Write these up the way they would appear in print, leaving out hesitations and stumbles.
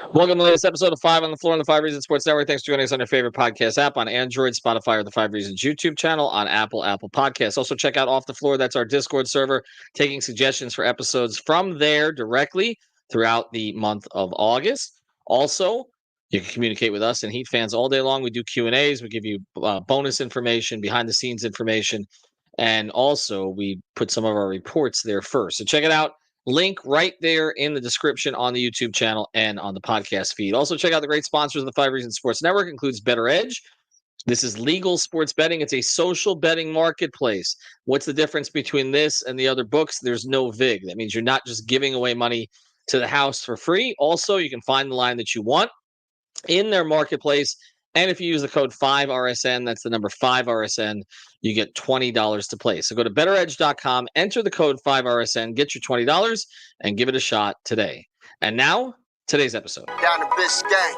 Welcome to the latest episode of 5 on the Floor on the 5 Reasons Sports Network. Thanks for joining us on your favorite podcast app on Android, Spotify, or the 5 Reasons YouTube channel on Apple Podcasts. Also, check out Off the Floor. That's our Discord server, taking suggestions for episodes from there directly throughout the month of August. Also, you can communicate with us and Heat fans all day long. We do Q&As. We give you bonus information, behind-the-scenes information, and also we put some of our reports there first. So check it out. Link right there in the description on the YouTube channel and on the podcast feed. Also, check out the great sponsors of the 5 Reasons Sports Network, includes Better Edge. This is legal sports betting. It's a social betting marketplace. What's the difference between this and the other books? There's no VIG. That means you're not just giving away money to the house for free. Also, you can find the line that you want in their marketplace. And if you use the code 5RSN, that's the number 5RSN, you get $20 to play. So go to betteredge.com, enter the code 5RSN, get your $20, and give it a shot today. And now, today's episode. Down the Biscayne.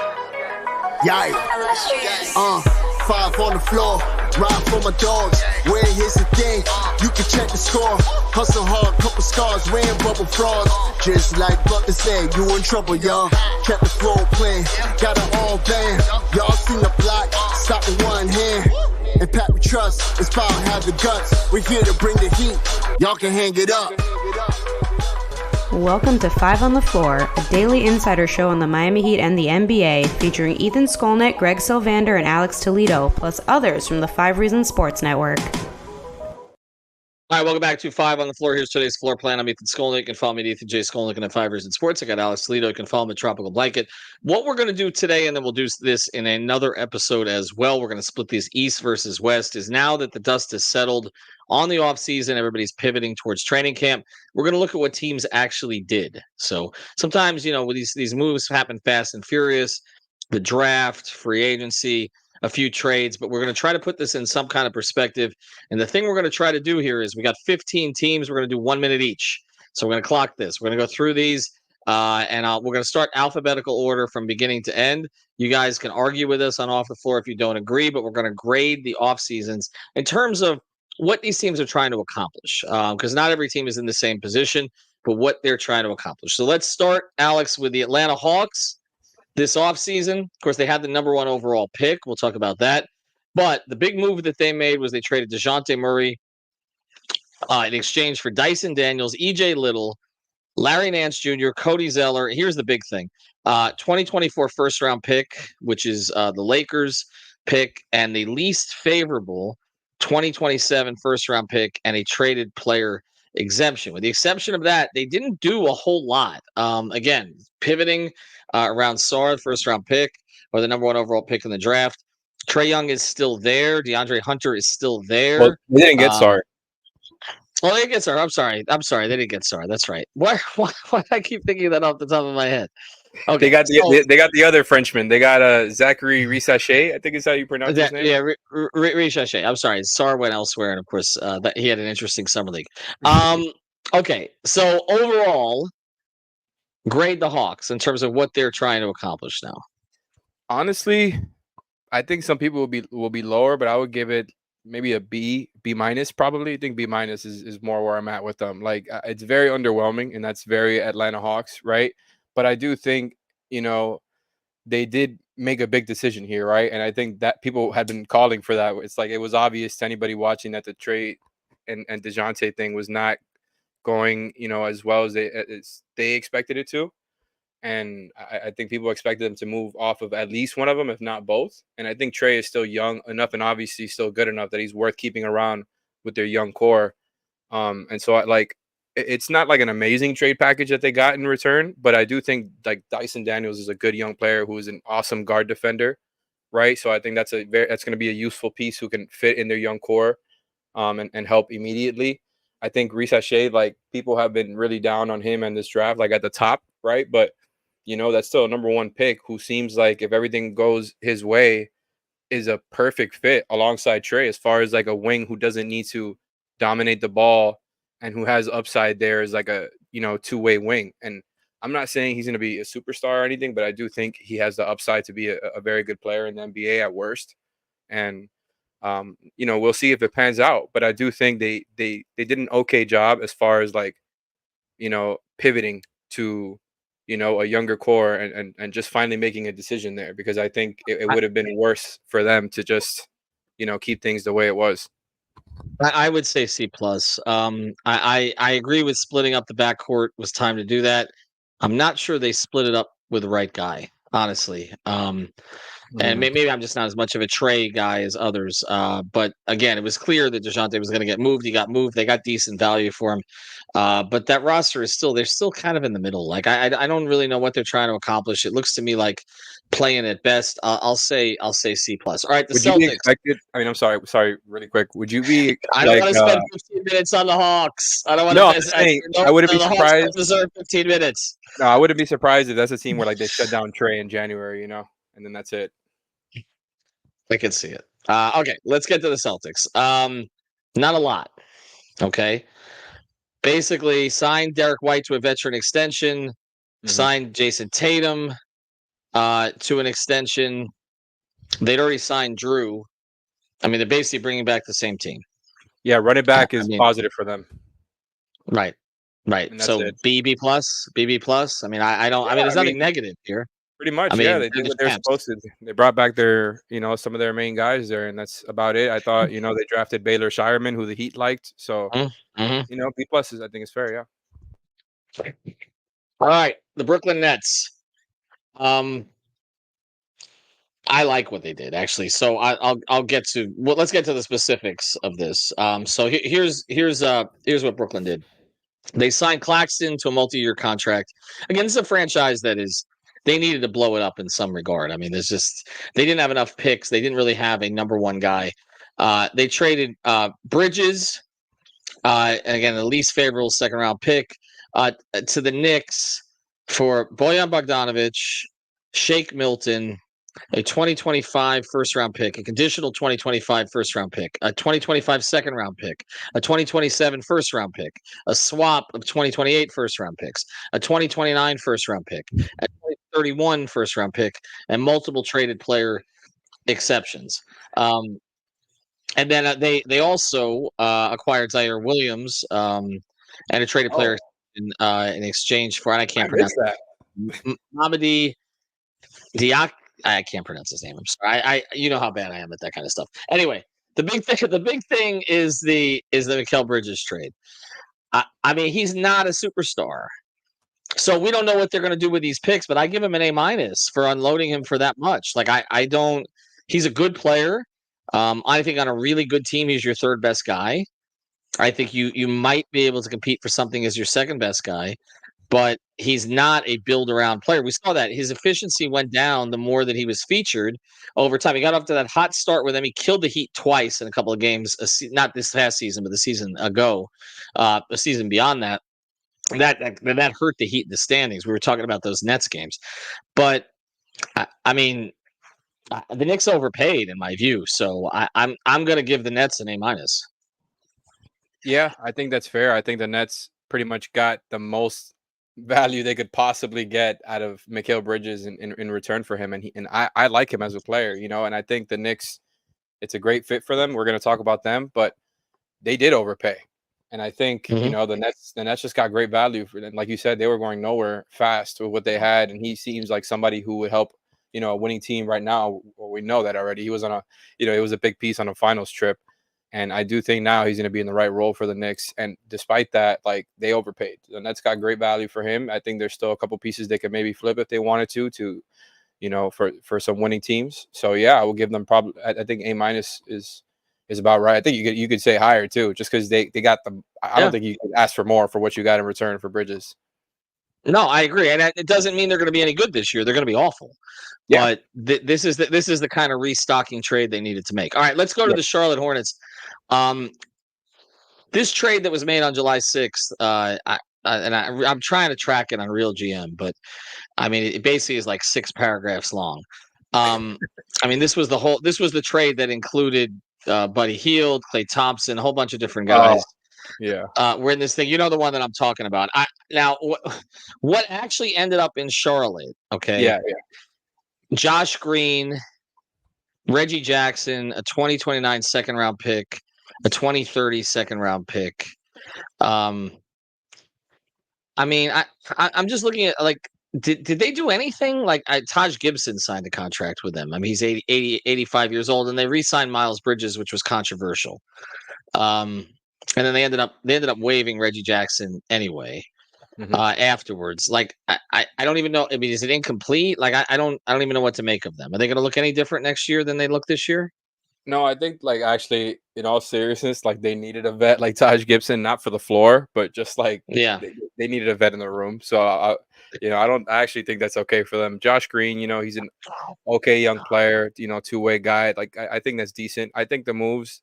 Yikes. 5 on the floor. Ride for my dogs. Where here's the thing. You can check the score. Hustle hard, couple scars, wearing bubble frauds. Just like Butler said, you in trouble, y'all. Kept the floor playing. Got it all banned. Y'all seen the block. Stop with one hand. And Pat we trust. It's power, have the guts. We're here to bring the heat. Y'all can hang it up. Welcome to 5 on the Floor, a daily insider show on the Miami Heat and the NBA, featuring Ethan Skolnick, Greg Sylvander, and Alex Toledo, plus others from the 5 Reasons Sports Network. All right, welcome back to 5 on the Floor. Here's today's floor plan. I'm Ethan Skolnick. You can follow me at Ethan J. Skolnick and at 5 Reasons Sports. I got Alex Toledo. You can follow me at Tropical Blanket. What we're going to do today, and then we'll do this in another episode as well, we're going to split these East versus West, is now that the dust has settled on the offseason, everybody's pivoting towards training camp, we're going to look at what teams actually did. So sometimes, these moves happen fast and furious, the draft, free agency, a few trades, but we're going to try to put this in some kind of perspective. And the thing we're going to try to do here is we got 15 teams. We're going to do 1 minute each. So we're going to clock this. We're going to go through these, and we're going to start alphabetical order from beginning to end. You guys can argue with us on Off the Floor if you don't agree, but we're going to grade the off seasons in terms of what these teams are trying to accomplish, because not every team is in the same position, but what they're trying to accomplish. So let's start, Alex, with the Atlanta Hawks. This offseason, of course, they had the number 1 overall pick. We'll talk about that. But the big move that they made was they traded DeJounte Murray in exchange for Dyson Daniels, E.J. Little, Larry Nance Jr., Cody Zeller. Here's the big thing. 2024 first-round pick, which is the Lakers pick, and the least favorable 2027 first-round pick and a traded player exemption. With the exception of that, they didn't do a whole lot. Again, pivoting around Sarr, first-round pick, or the number 1 overall pick in the draft. Trae Young is still there. DeAndre Hunter is still there. Well, they didn't get Sarr. Well, they didn't get Sarr. I'm sorry. They didn't get Sarr. That's right. Why I keep thinking that off the top of my head? Okay, they got the other Frenchman. They got Zachary Risache, I think is how you pronounce his name. Yeah, Risache. I'm sorry. Sarr went elsewhere, and of course, that he had an interesting summer league. Okay, so overall, grade the Hawks in terms of what they're trying to accomplish now. Honestly, I think some people will be lower, but I would give it maybe a B minus probably. I think B minus is more where I'm at with them. Like it's very underwhelming, and that's very Atlanta Hawks, right? But I do think, they did make a big decision here, right? And I think that people had been calling for that. It's like it was obvious to anybody watching that the trade and DeJounte thing was not going, as well as they expected it to. And I think people expected them to move off of at least one of them, if not both. And I think Trae is still young enough and obviously still good enough that he's worth keeping around with their young core. And so it's not like an amazing trade package that they got in return, but I do think like Dyson Daniels is a good young player who is an awesome guard defender, right? So I think that's going to be a useful piece who can fit in their young core, and help immediately. I think Risache, like people have been really down on him in this draft, like at the top, right? But that's still a number 1 pick who seems like if everything goes his way is a perfect fit alongside Trae as far as like a wing who doesn't need to dominate the ball and who has upside there as like a, two-way wing. And I'm not saying he's going to be a superstar or anything, but I do think he has the upside to be a very good player in the NBA at worst. And, we'll see if it pans out. But I do think they did an okay job as far as like, pivoting to a younger core and just finally making a decision there, because I think it would have been worse for them to just, keep things the way it was. I would say C plus. I agree with splitting up the backcourt was time to do that. I'm not sure they split it up with the right guy, honestly. And maybe I'm just not as much of a Trey guy as others. But again, it was clear that DeJounte was going to get moved. He got moved. They got decent value for him. But that roster is they're still kind of in the middle. Like I don't really know what they're trying to accomplish. It looks to me like playing at best. I'll say C plus. All right, the Would you be Celtics. expected? I mean, I'm sorry, really quick. Would you be I don't like? want to spend 15 minutes on the Hawks. I don't want No, to. I'm just saying. I wouldn't be The Hawks don't surprised. deserve 15 minutes. No, I wouldn't be surprised if that's a team where like they shut down Trey in January, and then that's it. I can see it. Okay, let's get to the Celtics. Not a lot. Okay. Basically, signed Derek White to a veteran extension, signed Jason Tatum to an extension. They'd already signed Drew. I mean, they're basically bringing back the same team. Yeah, running back is positive for them. Right. So BB plus. I mean, I don't. I mean, there's nothing negative here. Pretty much, I mean, yeah. They did what they're supposed to. They brought back their, some of their main guys there, and that's about it. I thought, they drafted Baylor Shireman, who the Heat liked. So, B pluses, I think is fair, yeah. All right, the Brooklyn Nets. I like what they did, actually. So I'll get to let's get to the specifics of this. So here's what Brooklyn did. They signed Claxton to a multi-year contract. Again, this is a franchise that they needed to blow it up in some regard. I mean, they didn't have enough picks. They didn't really have a number one guy. They traded Bridges, and again, the least favorable second round pick, to the Knicks for Bojan Bogdanovic, Shake Milton, a 2025 first round pick, a conditional 2025 first round pick, a 2025 second round pick, a 2027 first round pick, a swap of 2028 first round picks, a 2029 first round pick, a 2031 first round pick, and multiple traded player exceptions. And then they also acquired Zaire Williams and a traded player in exchange for, and I can't pronounce that. Mamadi Diak. I can't pronounce his name. I'm sorry. I you know how bad I am at that kind of stuff. Anyway, the big thing is the Mikal Bridges trade. I mean, he's not a superstar, so we don't know what they're going to do with these picks. But I give him an A- for unloading him for that much. Like I don't. He's a good player. I think on a really good team, he's your third best guy. I think you might be able to compete for something as your second best guy. But he's not a build-around player. We saw that his efficiency went down the more that he was featured over time. He got off to that hot start with them. He killed the Heat twice in a couple of games, not this past season, but the season ago, a season beyond that. That hurt the Heat in the standings. We were talking about those Nets games. But, I mean, the Knicks overpaid in my view. So I'm going to give the Nets an A-. Yeah, I think that's fair. I think the Nets pretty much got the most value they could possibly get out of Mikal Bridges in return for him, and I like him as a player, and I think the Knicks, it's a great fit for them. We're going to talk about them, but they did overpay, and I think the Nets just got great value for them. Like you said, they were going nowhere fast with what they had, and he seems like somebody who would help a winning team right now. Well, we know that already. He was on he was a big piece on a finals trip. And I do think now he's going to be in the right role for the Knicks. And despite that, like, they overpaid. The Nets got great value for him. I think there's still a couple pieces they could maybe flip if they wanted to for some winning teams. So yeah, I will give them probably. I think A- is about right. I think you could say higher too, just because they got them. I don't think you could ask for more for what you got in return for Bridges. No, I agree, and it doesn't mean they're going to be any good this year. They're going to be awful. Yeah. But this is the kind of restocking trade they needed to make. All right, let's go to the Charlotte Hornets. This trade that was made on July 6th, I'm trying to track it on Real GM, but I mean it basically is like 6 paragraphs long. I mean this was the trade that included Buddy Hield, Klay Thompson, a whole bunch of different guys. We're in this thing. You know the one that I'm talking about. Now what actually ended up in Charlotte? Okay. Yeah. Josh Green, Reggie Jackson, a 2029 second round pick, a 2030 second round pick. I mean, I'm just looking at like did they do anything? Like Taj Gibson signed a contract with them. I mean, he's 85 years old, and they re-signed Miles Bridges, which was controversial. And then they ended up waiving Reggie Jackson anyway. Afterwards, like I don't even know. I mean, is it incomplete? Like I don't even know what to make of them. Are they going to look any different next year than they look this year? No, I think like actually, in all seriousness, like they needed a vet like Taj Gibson, not for the floor, but just like Yeah, they needed a vet in the room. So I actually think that's okay for them. Josh Green, he's an okay young player, two-way guy. Like I think that's decent. I think the moves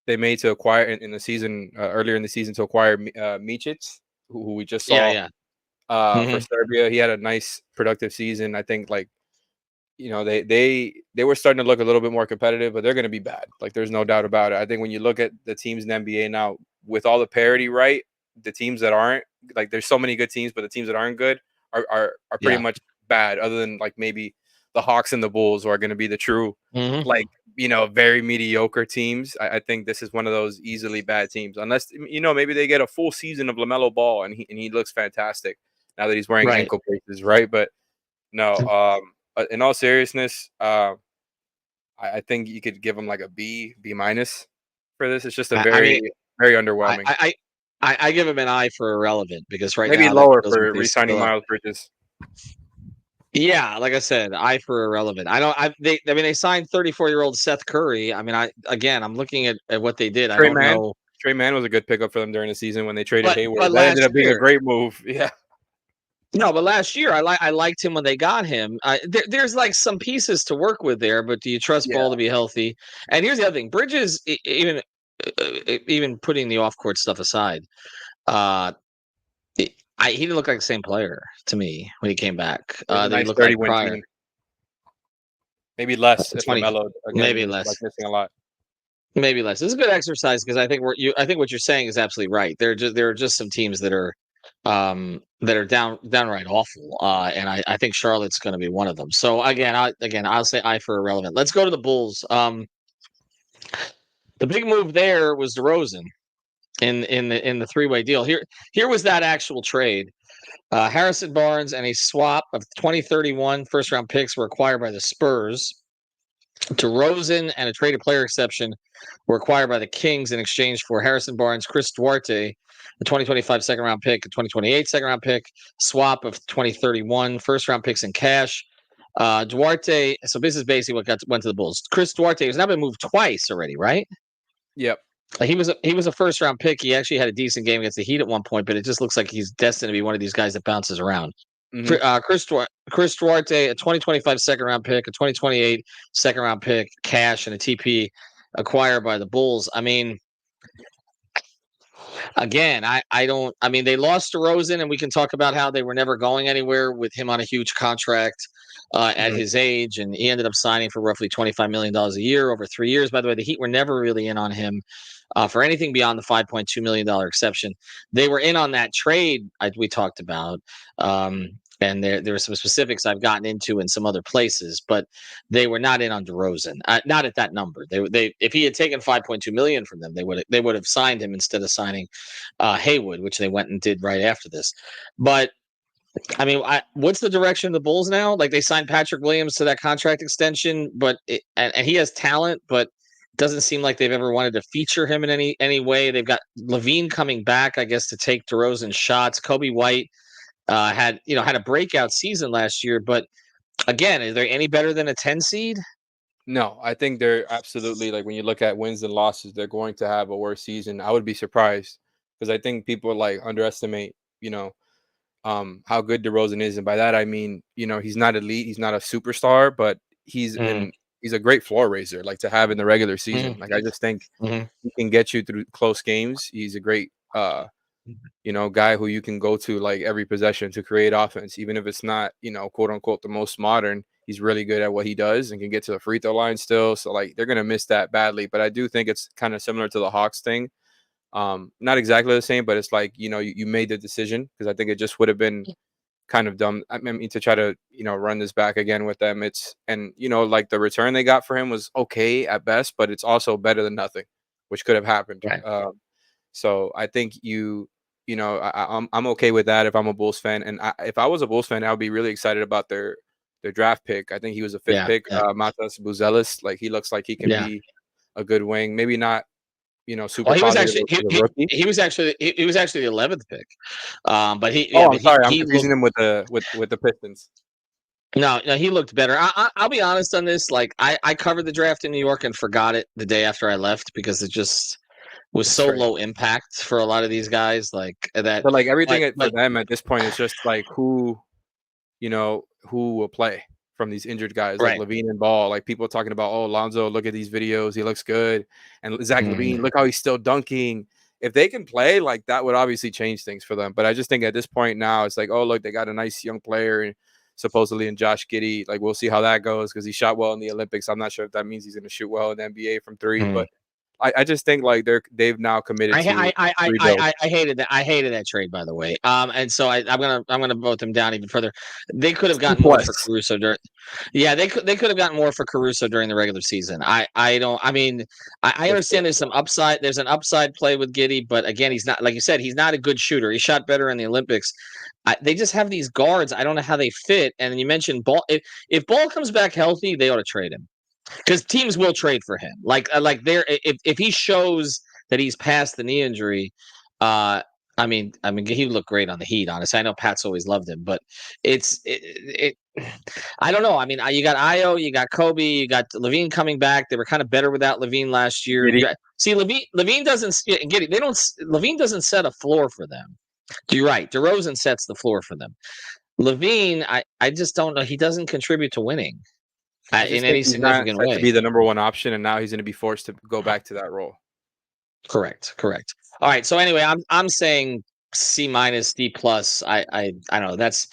they made to acquire in the season earlier in the season to acquire Micic, who we just yeah, saw yeah. for Hmm. Serbia. He had a nice productive season. I think like they were starting to look a little bit more competitive, but they're going to be bad. Like there's no doubt about it. I think when you look at the teams in the NBA now, with all the parity, right, the teams that aren't like there's so many good teams, but the teams that aren't good are pretty Yeah. much bad. Other than like maybe the Hawks and the Bulls are going to be the true Hmm. like very mediocre teams. I think this is one of those easily bad teams, unless maybe they get a full season of LaMelo Ball and he looks fantastic now that he's wearing Right. ankle braces, right? But no, in all seriousness, I think you could give him like a B minus for this. It's just a I mean, very, very I, underwhelming. I I give him an I for irrelevant because right Maybe now that lower feels like for they re-signing still have. Miles Bridges. Yeah, like I said, I for irrelevant. I don't. I mean, they signed 34-year-old Seth Curry. I mean, I'm looking at what they did. I Trey don't Man. know, Trey Man was a good pickup for them during the season when they traded but Hayward. That ended last up being a year, great move. Yeah. no, but last year I liked him when they got him. There's like some pieces to work with there, but do you trust Yeah. Ball to be healthy? And here's the other thing: Bridges, even putting the off court stuff aside, uh, he didn't look like the same player to me when he came back It was a that he nice looked like 30-win prior. team. Maybe less if 20, LaMelo again maybe is like less. missing a lot. Maybe less. This is a good exercise because I think what you're saying is absolutely right. There are just some teams that are downright awful. And I think Charlotte's going to be one of them. So I'll say I for irrelevant. Let's go to the Bulls. The big move there was DeRozan in the three-way deal. Here was that actual trade. Harrison Barnes and a swap of 2031 first round picks were acquired by the Spurs. DeRozan and a traded player exception were acquired by the Kings in exchange for Harrison Barnes, Chris Duarte, a 2025 second round pick, a 2028 second round pick, swap of 2031 first round picks in cash. Duarte, so this is basically what went to the Bulls. Chris Duarte has now been moved twice already, right? Yep. He was a first round pick. He actually had a decent game against the Heat at one point, but it just looks like he's destined to be one of these guys that bounces around. Hmm. Chris Duarte, a 2025 second round pick, a 2028 second round pick, cash, and a TP acquired by the Bulls. I mean, again, I don't. I mean, they lost DeRozan, and we can talk about how they were never going anywhere with him on a huge contract at his age, and he ended up signing for roughly $25 million a year over 3 years. By the way, the Heat were never really in on him for anything beyond the $5.2 million exception. They were in on that trade we talked about. And there were some specifics I've gotten into in some other places, but they were not in on DeRozan, not at that number. They if he had taken 5.2 million from them, they would have signed him instead of signing Haywood, which they went and did right after this. But I mean, what's the direction of the Bulls now? Like they signed Patrick Williams to that contract extension, and he has talent, but doesn't seem like they've ever wanted to feature him in any way. They've got Levine coming back, I guess, to take DeRozan's shots. Kobe White had a breakout season last year, but again, are they any better than a 10 seed? No, I think they're absolutely like when you look at wins and losses, they're going to have a worse season. I would be surprised because I think people like underestimate, how good DeRozan is, and by that I mean, he's not elite, he's not a superstar, but Mm, he's a great floor raiser, like to have in the regular season. mm, Like I just think mm, he can get you through close games. He's a great guy who you can go to like every possession to create offense, even if it's not, quote unquote, the most modern. He's really good at what he does and can get to the free throw line still. So like they're gonna miss that badly. But I do think it's kind of similar to the Hawks thing. Not exactly the same, but it's like, you made the decision because I think it just would have been kind of dumb. I mean, to try to, run this back again with them. Like the return they got for him was okay at best, but it's also better than nothing, which could have happened. right. So I think I'm okay with that if I'm a Bulls fan. And if I was a Bulls fan, I would be really excited about their draft pick. I think he was a fifth Yeah, pick, yeah, Matas Buzelis. Like, he looks like he can yeah. be a good wing. Maybe not, super Well, he was positive actually as a rookie. he was actually the 11th pick. But Oh, I'm sorry, I'm he confusing looked him with the Pistons. no, he looked better. I'll be honest on this. Like I covered the draft in New York and forgot it the day after I left because it just was That's so right. low impact for a lot of these guys. Like that. So, like, everything for But them at this point is just like who will play from these injured guys, like right. Levine and Ball. Like, people talking about, oh, Lonzo, look at these videos, he looks good, and Zach Mm. Levine, look how he's still dunking. If they can play, like, that would obviously change things for them. But I just think at this point now, it's like, oh, look, they got a nice young player, supposedly in Josh Giddey. Like, we'll see how that goes because he shot well in the Olympics. I'm not sure if that means he's going to shoot well in the NBA from three, Mm. but I just think, like, they've now committed to rebuild. I hated that. I hated that trade, by the way. And so I'm gonna vote them down even further. They could have C gotten more for plus. Caruso during. Yeah, they could have gotten more for Caruso during the regular season. I don't. I mean, I For sure. understand there's some upside. There's an upside play with Giddey, but again, he's not, like you said, he's not a good shooter. He shot better in the Olympics. They just have these guards. I don't know how they fit. And you mentioned Ball. If Ball comes back healthy, they ought to trade him because teams will trade for him. Like there, if he shows that he's past the knee injury, I mean, he looked great on the Heat. Honestly, I know Pat's always loved him, but it I don't know. I mean, you got Io, you got Kobe, you got Levine coming back. They were kind of better without Levine last year. Giddey. See, Levine doesn't get it. They don't. Levine doesn't set a floor for them. You're right. DeRozan sets the floor for them. Levine, I just don't know. He doesn't contribute to winning I in just think any he's not significant set to way. be the number one option, and now he's going to be forced to go back to that role. Correct. All right. So anyway, I'm saying C minus, D plus. I don't know. That's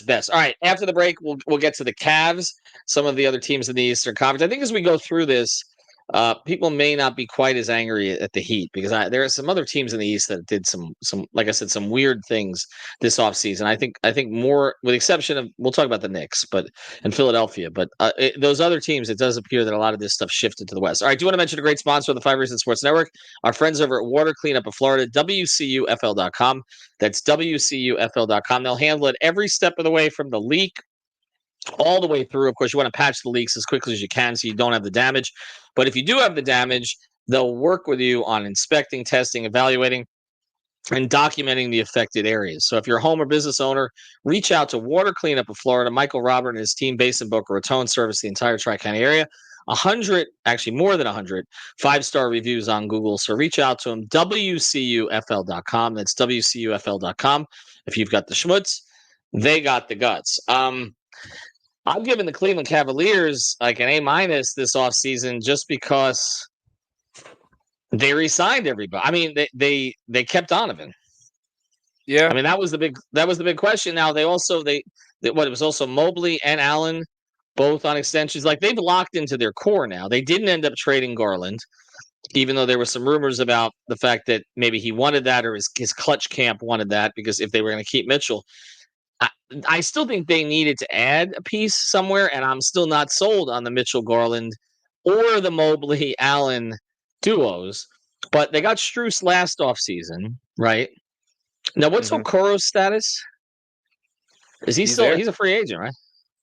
best. All right. After the break, we'll get to the Cavs, some of the other teams in the Eastern Conference. I think as we go through this, people may not be quite as angry at the Heat because there are some other teams in the East that did some like I said, some weird things this offseason. I think more, with the exception of, we'll talk about the Knicks, but in Philadelphia, but those other teams, it does appear that a lot of this stuff shifted to the West. All right. Do you want to mention a great sponsor of the 5 Reasons Sports Network? Our friends over at Water Cleanup of Florida, WCUFL.com. That's WCUFL.com. They'll handle it every step of the way from the leak all the way through. Of course, you want to patch the leaks as quickly as you can so you don't have the damage. But if you do have the damage, they'll work with you on inspecting, testing, evaluating, and documenting the affected areas. So if you're a home or business owner, reach out to Water Cleanup of Florida. Michael Robert and his team based in Boca Raton service the entire Tri-County area. 100, actually more than 100, 5-star reviews on Google. So reach out to them, WCUFL.com. That's WCUFL.com. If you've got the schmutz, they got the guts. I'm giving the Cleveland Cavaliers like an A minus this offseason just because they re-signed everybody. I mean, they kept Donovan. Yeah. I mean, that was the big question. Now it was also Mobley and Allen both on extensions. Like, they've locked into their core now. They didn't end up trading Garland, even though there were some rumors about the fact that maybe he wanted that or his clutch camp wanted that because if they were going to keep Mitchell. I still think they needed to add a piece somewhere, and I'm still not sold on the Mitchell Garland or the Mobley Allen duos. But they got Strus last offseason, right? Now, what's Okoro's status? Is he He's still? there. He's a free agent, right?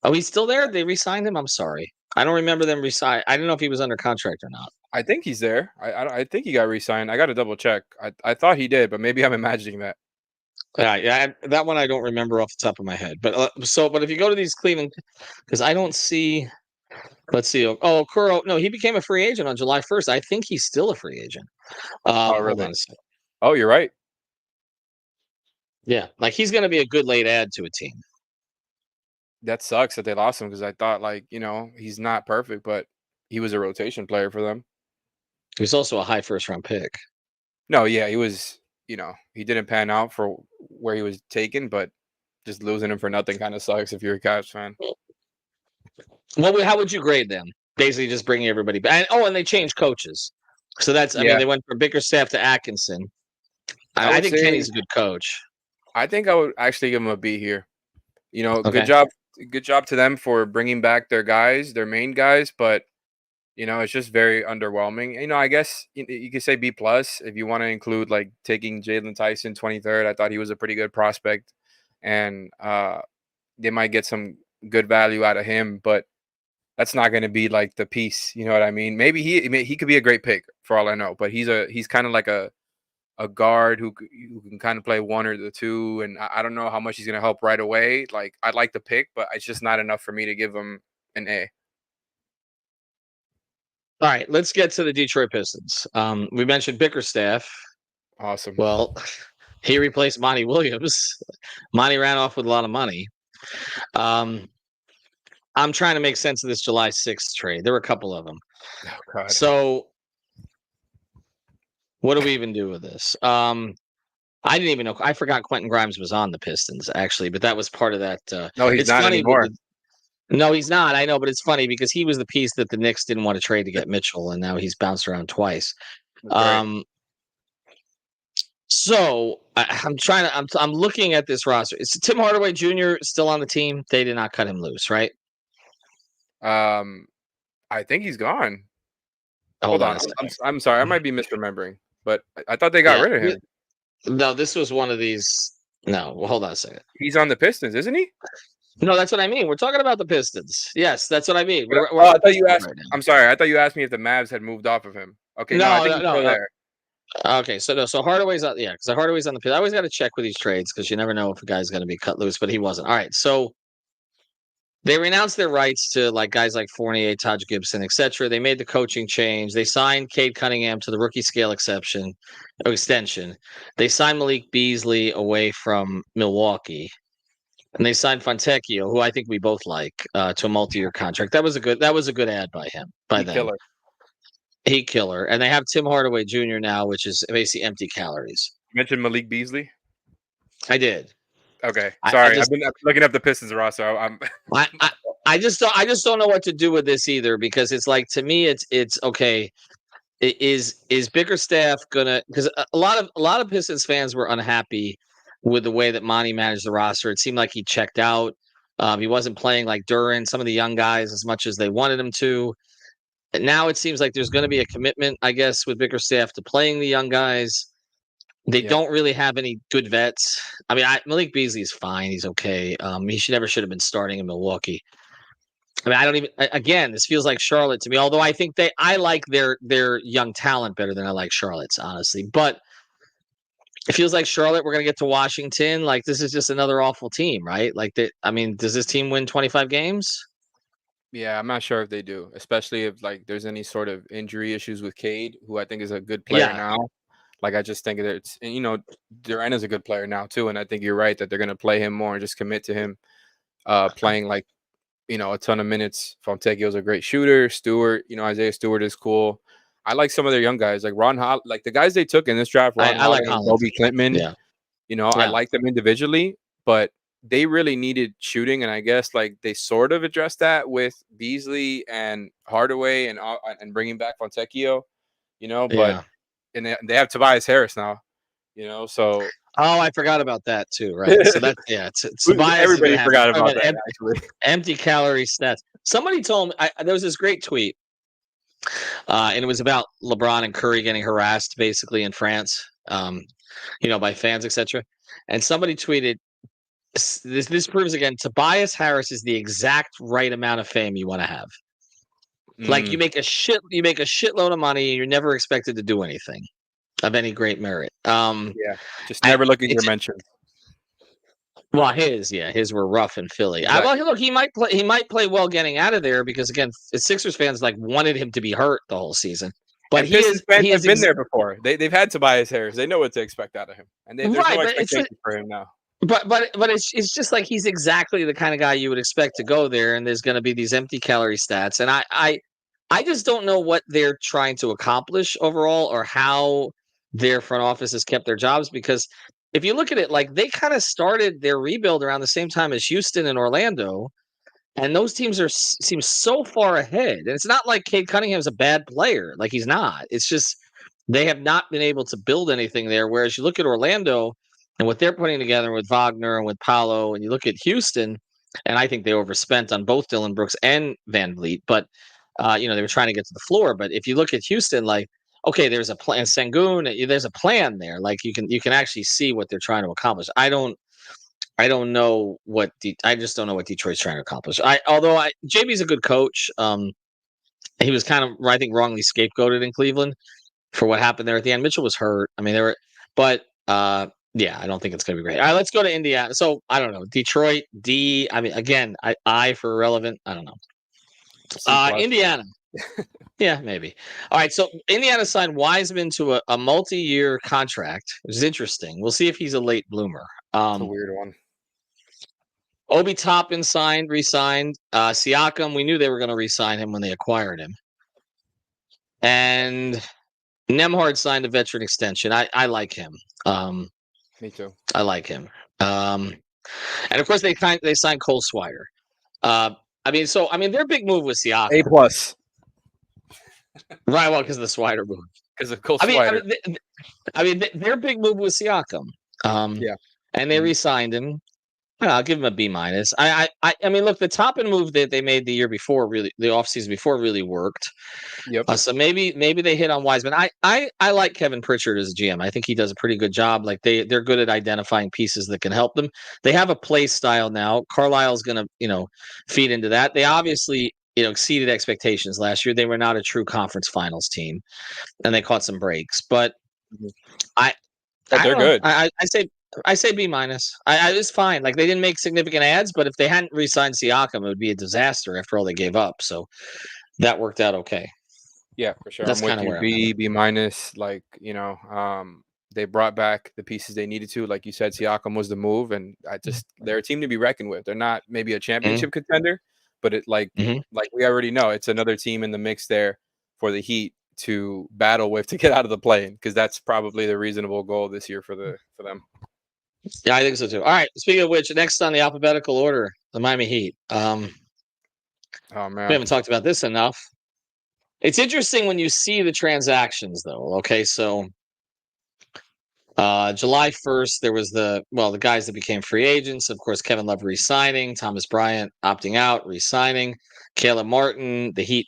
Oh, he's still there. They re-signed him. I'm sorry, I don't remember them re-sign. I don't know if he was under contract or not. I think he's there. I think he got re-signed. I got to double check. I thought he did, but maybe I'm imagining that. Yeah, that one I don't remember off the top of my head. But but if you go to these Cleveland, because I don't see. Let's see. Oh, Okoro. No, he became a free agent on July 1st. I think he's still a free agent. Oh, Hold really? on a second. Oh, you're right. Yeah, like he's going to be a good late add to a team. That sucks that they lost him because I thought, like, he's not perfect, but he was a rotation player for them. He was also a high first-round pick. No, yeah, he was. He didn't pan out for where he was taken, but just losing him for nothing kind of sucks if you're a Cavs fan. Well, how would you grade them? Basically, just bringing everybody back. And they changed coaches. So that's. I mean, they went from Bickerstaff to Atkinson. I think Kenny's a good coach. I think I would actually give him a B here. Okay. Good job to them for bringing back their guys, their main guys, but It's just very underwhelming. I guess you could say B plus if you want to include like taking Jalen Tyson 23rd. I thought he was a pretty good prospect, and they might get some good value out of him, but that's not going to be like the piece. You know what I mean? Maybe he could be a great pick for all I know, but he's kind of like a guard who can kind of play one or the two, and I don't know how much he's going to help right away. Like I'd like the pick, but it's just not enough for me to give him an A. All right, let's get to the Detroit Pistons. We mentioned Bickerstaff. Awesome. Well, he replaced Monty Williams. Monty ran off with a lot of money. I'm trying to make sense of this July 6th trade. There were a couple of them. Oh, God. So what do we even do with this? I didn't even know. I forgot Quentin Grimes was on the Pistons, actually, but that was part of that. No, he's not anymore. No, he's not. I know, but it's funny because he was the piece that the Knicks didn't want to trade to get Mitchell, and now he's bounced around twice. So I'm looking at this roster. Is Tim Hardaway Jr. still on the team? They did not cut him loose, right? I think he's gone. Hold on. I'm sorry. I might be misremembering, but I thought they got rid of him. No, this was one of these. No, well, hold on a second. He's on the Pistons, isn't he? No, that's what I mean. We're talking about the Pistons. Yes, that's what I mean. I thought you asked. Right, I'm sorry. I thought you asked me if the Mavs had moved off of him. Okay, no, I think he's still there. Okay, so Hardaway's on. Yeah, because Hardaway's on the Pistons. I always got to check with these trades because you never know if a guy's going to be cut loose, but he wasn't. All right, so they renounced their rights to like guys like Fournier, Taj Gibson, etc. They made the coaching change. They signed Cade Cunningham to the rookie scale extension. They signed Malik Beasley away from Milwaukee. And they signed Fontecchio, who I think we both like, to a multi-year contract. That was a good ad by him. He killer. And they have Tim Hardaway Jr. now, which is basically empty calories. You mentioned Malik Beasley? I did. Okay. Sorry. I've been looking up the Pistons roster. I just don't know what to do with this either, because it's like, to me, it's okay. Is Bickerstaff gonna, because a lot of Pistons fans were unhappy with the way that Monty managed the roster. It seemed like he checked out. He wasn't playing like Duran, some of the young guys, as much as they wanted him to. And now it seems like there's going to be a commitment, I guess, with Bickerstaff to playing the young guys. They don't really have any good vets. I mean, Malik Beasley is fine. He's okay. He should have been starting in Milwaukee. I mean, I don't even. Again, this feels like Charlotte to me. Although I think I like their young talent better than I like Charlotte's, honestly. But it feels like Charlotte, we're going to get to Washington. Like, this is just another awful team, right? Like, does this team win 25 games? Yeah, I'm not sure if they do, especially if, like, there's any sort of injury issues with Cade, who I think is a good player now. Like, I just think that Duran is a good player now, too. And I think you're right that they're going to play him more and just commit to him playing, like, a ton of minutes. Fontecchio's a great shooter. Stewart, Isaiah Stewart is cool. I like some of their young guys, like like the guys they took in this draft. I like Bobby Clintman. Yeah. I like them individually, but they really needed shooting, and I guess like they sort of addressed that with Beasley and Hardaway and bringing back Fontecchio. But and they have Tobias Harris now. So. Oh, I forgot about that too. Right. So that's Tobias. Everybody forgot about that. Empty calorie stats. Somebody told me there was this great tweet. And it was about LeBron and Curry getting harassed basically in France, by fans, etc. And somebody tweeted, this proves again, Tobias Harris is the exact right amount of fame you want to have. Like you make a shitload of money and you're never expected to do anything of any great merit. Just never look at your mentions. Well, his were rough in Philly. Look, he might play well getting out of there because again, Sixers fans wanted him to be hurt the whole season. But he has been there before. They've had Tobias Harris. They know what to expect out of him, and there's no expectation for him now. But it's just like he's exactly the kind of guy you would expect to go there, and there's going to be these empty calorie stats, and I just don't know what they're trying to accomplish overall or how their front office has kept their jobs because. If you look at it, like they kind of started their rebuild around the same time as Houston and Orlando, and those teams seem so far ahead. And it's not like Cade Cunningham is a bad player, like he's not. It's just they have not been able to build anything there. Whereas you look at Orlando and what they're putting together with Wagner and with Paolo, and you look at Houston, and I think they overspent on both Dylan Brooks and Van Vliet. But They were trying to get to the floor. But if you look at Houston, like, okay, there's a plan, Sengun, there's a plan there. Like you can actually see what they're trying to accomplish. I don't know I just don't know what Detroit's trying to accomplish. JB's a good coach. He was kind of, I think, wrongly scapegoated in Cleveland for what happened there at the end. Mitchell was hurt. I mean, yeah, I don't think it's going to be great. All right, let's go to Indiana. So I don't know. Detroit, D. I mean, again, I for irrelevant. I don't know. Indiana. Yeah, maybe. All right, so Indiana signed Wiseman to a multi-year contract, which is interesting. We'll see if he's a late bloomer. It's a weird one. Obi Toppin re-signed. Siakam, we knew they were going to re-sign him when they acquired him. And Nembhard signed a veteran extension. I like him. Me too. I like him. And of course they signed Cole Swider. Their big move was Siakam. A+. Right, well, because of the Swider move. Because of Cole Swider. Their big move was Siakam. Yeah. And they re-signed him. I'll give him a B-. I mean, look, the Toppin move that they made the offseason before really worked. Yep. So maybe they hit on Wiseman. I like Kevin Pritchard as a GM. I think he does a pretty good job. Like they're good at identifying pieces that can help them. They have a play style now. Carlisle's going to, feed into that. They obviously, exceeded expectations last year. They were not a true conference finals team, and they caught some breaks. But they're good. I say B-. It's fine. Like they didn't make significant ads, but if they hadn't re-signed Siakam, it would be a disaster after all they gave up. So that worked out okay. Yeah, for sure. That's I'm with kinda you. B-. Like, they brought back the pieces they needed to. Like you said, Siakam was the move, and they're a team to be reckoned with. They're not maybe a championship contender, but like we already know, it's another team in the mix there for the Heat to battle with to get out of the play-in, because that's probably the reasonable goal this year for them. Yeah, I think so too. All right. Speaking of which, next on the alphabetical order, the Miami Heat. Oh man, we haven't talked about this enough. It's interesting when you see the transactions, though. Okay, so July 1st, there was the guys that became free agents. Of course, Kevin Love re-signing, Thomas Bryant opting out, re-signing, Caleb Martin, the Heat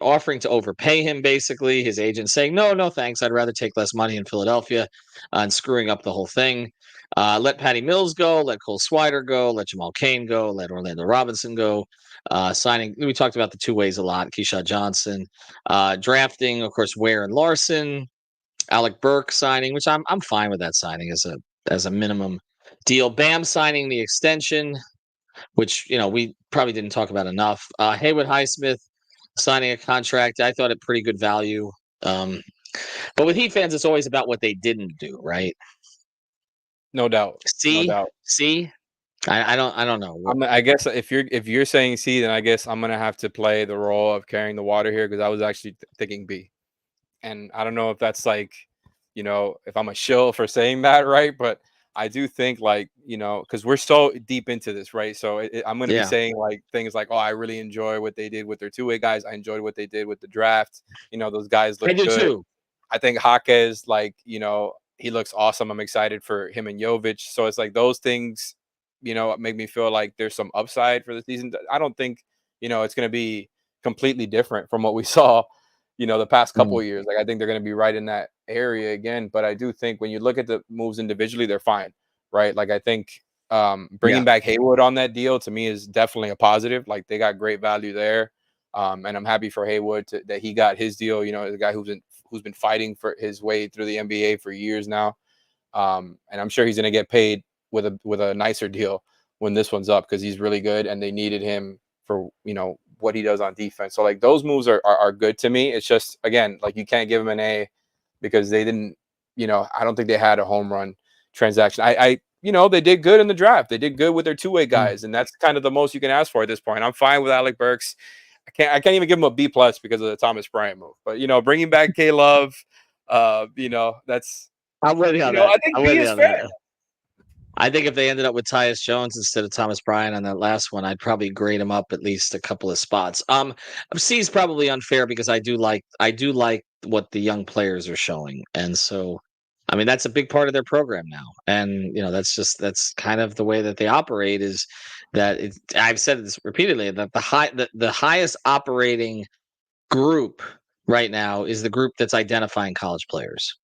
offering to overpay him, basically. His agent saying, no, thanks. I'd rather take less money in Philadelphia, and screwing up the whole thing. Let Patty Mills go, let Cole Swider go, let Jamal Cain go, let Orlando Robinson go. Signing, we talked about the two ways a lot. Keyshawn Johnson, drafting, of course, Ware and Larson. Alec Burke signing, which I'm fine with that signing as a minimum deal. Bam signing the extension, which we probably didn't talk about enough. Haywood Highsmith signing a contract. I thought it pretty good value. But with Heat fans, it's always about what they didn't do, right? No doubt. See, I don't know. I guess if you're saying C, then I guess I'm gonna have to play the role of carrying the water here, because I was actually thinking B, and I don't know if that's like, if I'm a shill for saying that, right? But I do think because we're so deep into this, right? So I'm gonna be saying like things like, oh, I really enjoy what they did with their two-way guys. I enjoyed what they did with the draft. Those guys look good. Too. I think Jaquez, he looks awesome. I'm excited for him and Jovic. So it's like those things, make me feel like there's some upside for the season. I don't think, it's going to be completely different from what we saw, the past couple of years. Like, I think they're going to be right in that area again. But I do think when you look at the moves individually, they're fine, right? Like, I think bringing back Haywood on that deal to me is definitely a positive. Like, they got great value there. And I'm happy for Haywood that he got his deal, the guy who's been fighting for his way through the NBA for years now. And I'm sure he's going to get paid with a nicer deal when this one's up, because he's really good and they needed him for, what he does on defense. So like those moves are good to me. It's just, again, like you can't give him an A because they didn't, I don't think they had a home run transaction. They did good in the draft. They did good with their two-way guys. And that's kind of the most you can ask for at this point. I'm fine with Alec Burks. I can't even give him a B+ because of the Thomas Bryant move. But bringing back K Love, that's. I'm with you on that. I think B is fair. I think if they ended up with Tyus Jones instead of Thomas Bryant on that last one, I'd probably grade him up at least a couple of spots. C is probably unfair because I do like what the young players are showing, and so I mean that's a big part of their program now, and that's kind of the way that they operate. Is that I've said this repeatedly that the highest operating group right now is the group that's identifying college players.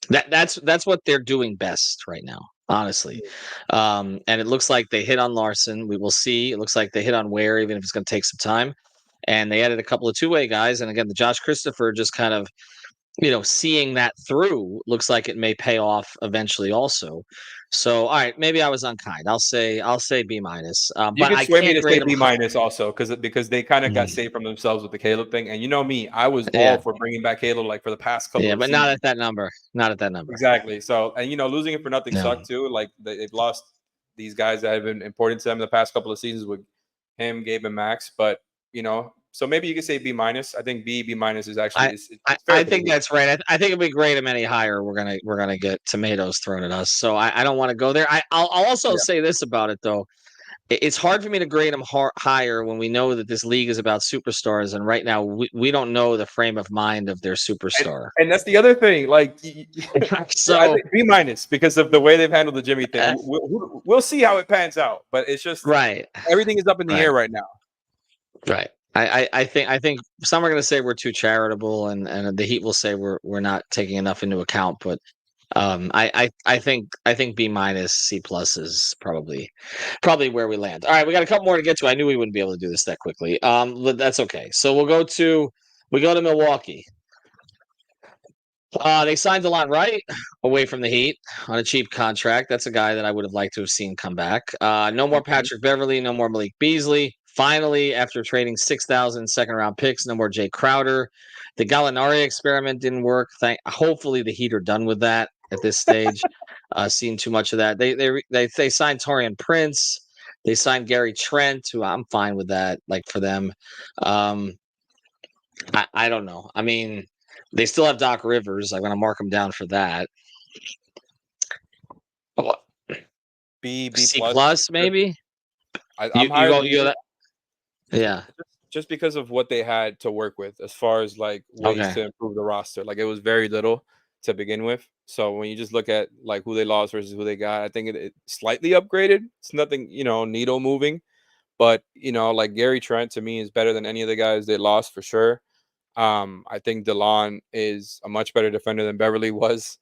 That's what they're doing best right now, honestly. And it looks like they hit on Larson. We will see. It looks like they hit on Ware, even if it's going to take some time. And they added a couple of two-way guys. And again, the Josh Christopher just kind of, seeing that through looks like it may pay off eventually also. So, all right, maybe I was unkind. I'll say B minus. You But could I sway me can't to say grade them. B minus also because they kind of got Mm, saved from themselves with the Caleb thing. And you know me, I was all yeah, for bringing back Caleb like for the past couple yeah, of but not seasons. at that number. Not at that number. Exactly. So, and losing it for nothing No. sucked too. Like they've lost these guys that have been important to them the past couple of seasons with him, Gabe, and Max. But so maybe you could say B minus. I think B minus is actually it's fair I for the think league. that's right. I think if we grade them any higher, we're gonna get tomatoes thrown at us. So I don't want to go there. I'll also Yeah. say this about it though. It's hard for me to grade them higher when we know that this league is about superstars, and right now we don't know the frame of mind of their And, superstar. and that's the other thing. Like, I So think B minus because of the way they've handled the Jimmy thing. uh, We'll see how it pans out, but it's just right, everything is up in the right, air right now. right. I think some are going to say we're too charitable, and the Heat will say we're not taking enough into account. But I think B minus C plus is probably where we land. All right, we got a couple more to get to. I knew we wouldn't be able to do this that quickly. But that's okay. So we go to Milwaukee. They signed DeLon Wright away from the Heat on a cheap contract. That's a guy that I would have liked to have seen come back. No more Mhm. Patrick Beverly, no more Malik Beasley. Finally, after trading 6,000 second-round picks, no more Jay Crowder. The Gallinari experiment didn't work. Hopefully, the Heat are done with that at this stage. Seen too much of that. They signed Torian Prince. They signed Gary Trent, who I'm fine with that. Like for them, um, I don't know. I mean, they still have Doc Rivers. I'm going to mark them down for that. B C plus. plus maybe. I'm higher than you. Yeah. Just because of what they had to work with as far as like ways Okay. to improve the roster. Like it was very little to begin with. So when you just look at like who they lost versus who they got, I think it slightly upgraded. It's nothing, needle moving. But like Gary Trent to me is better than any of the guys they lost for sure. I think DeLon is a much better defender than Beverly was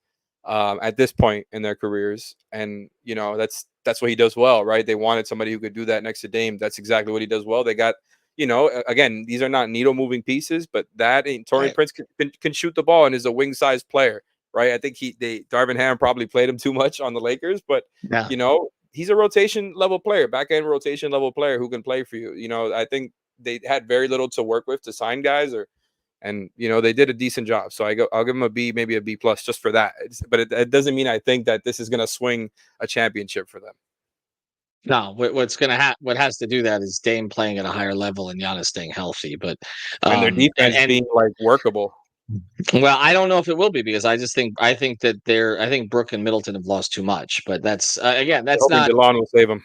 at this point in their careers, and that's what he does well, right? They wanted somebody who could do that next to Dame. That's exactly what he does well. They got, again, these are not needle moving pieces, but Torian Right. Prince can shoot the ball and is a wing size player, right? I think Darvin Ham probably played him too much on the Lakers, but Yeah. he's a rotation level player, back end rotation level player who can play for you. I think they had very little to work with to sign guys and they did a decent job. So I'll give them a B, maybe a B plus just for that. But it doesn't mean I think that this is going to swing a championship for them. No, what has to do that is Dame playing at a higher level and Giannis staying healthy. But And their defense and being like workable. well, I don't know if it will be because I think that I think Brook and Middleton have lost too much. But that's again, I'm that's hoping not. DeLon will save them.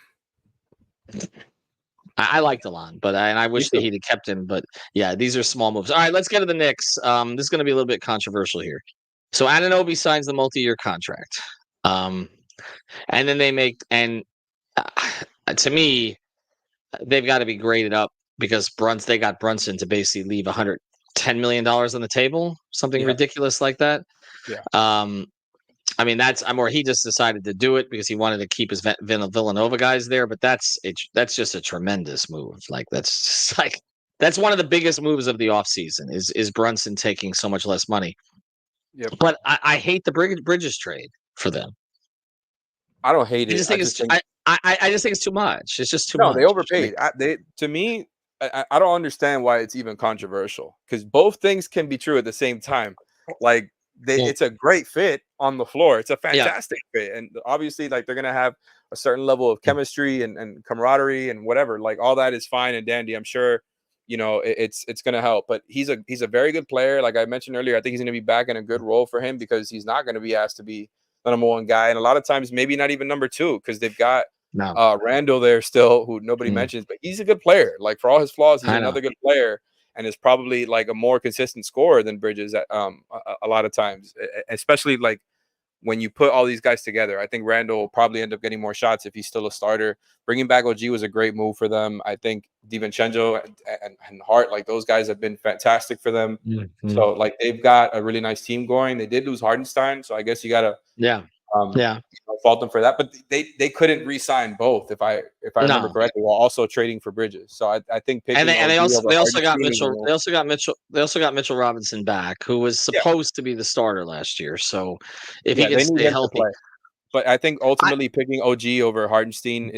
I like DeLon, but I Me wish the too. Heat had kept him. But yeah, these are small moves. All right, let's get to the Knicks. This is going to be a little bit controversial here. So Anunoby signs the multi-year contract, and then to me, they've got to be graded up because they got Brunson to basically leave $110 million on the table, something Yeah. ridiculous like that. Yeah. I mean, he just decided to do it because he wanted to keep his Villanova guys there. But that's just a tremendous move. Like that's one of the biggest moves of the offseason is Brunson taking so much less money. Yep. But I hate the Bridges trade for them. I don't hate it. I just think it's too much. It's just too much. No, they overpaid. To me, I don't understand why it's even controversial because both things can be true at the same time. Like it's a great fit on the floor. It's a fantastic fit, and obviously, like they're gonna have a certain level of chemistry and camaraderie and whatever. Like all that is fine and dandy. I'm sure, it's gonna help. But he's a very good player. Like I mentioned earlier, I think he's gonna be back in a good role for him because he's not gonna be asked to be the number one guy, and a lot of times maybe not even number two because they've got Randall there still, who nobody mentions, but he's a good player. Like for all his flaws, he's another good player, and is probably like a more consistent scorer than Bridges. A lot of times, especially like when you put all these guys together, I think Randall will probably end up getting more shots if he's still a starter. Bringing back OG was a great move for them. I think DiVincenzo and Hart, like those guys have been fantastic for them. Mm-hmm. So like they've got a really nice team going. They did lose Hardenstein, so I guess you gotta fault them for that. But they couldn't re-sign both, if I remember correctly, while also trading for Bridges. So I think picking they also got Mitchell. They also got Mitchell Robinson back, who was supposed to be the starter last year. So if he can they stay healthy. But I think ultimately picking OG over Hardenstein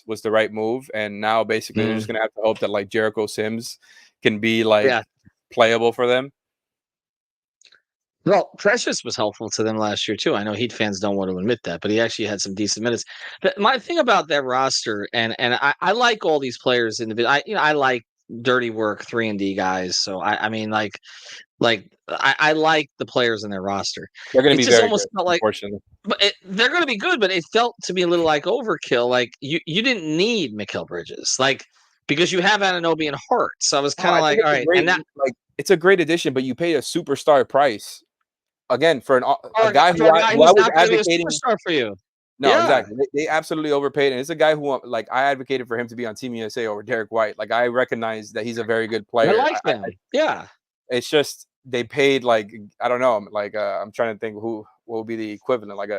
was the right move. And now basically they're just gonna have to hope that like Jericho Sims can be like playable for them. Well, Precious was helpful to them last year too. I know Heat fans don't want to admit that, but he actually had some decent minutes. My thing about that roster, and I like all these players individually. I like dirty work 3-and-D guys. So I mean I like the players in their roster. They're going to be very good, felt like, unfortunately. but they're going to be good. But it felt to me a little like overkill. Like you didn't need Mikal Bridges, like because you have Anunoby and Hart. So I was kind of like, all right, and that it's a great addition, but you pay a superstar price. Again, for a guy who's not advocating a superstar for you. No, exactly. They absolutely overpaid, and it's a guy who like I advocated for him to be on Team USA over Derek White. Like I recognize that he's a very good player. I like them. It's just they paid like I don't know. Like I'm trying to think what would be the equivalent. Like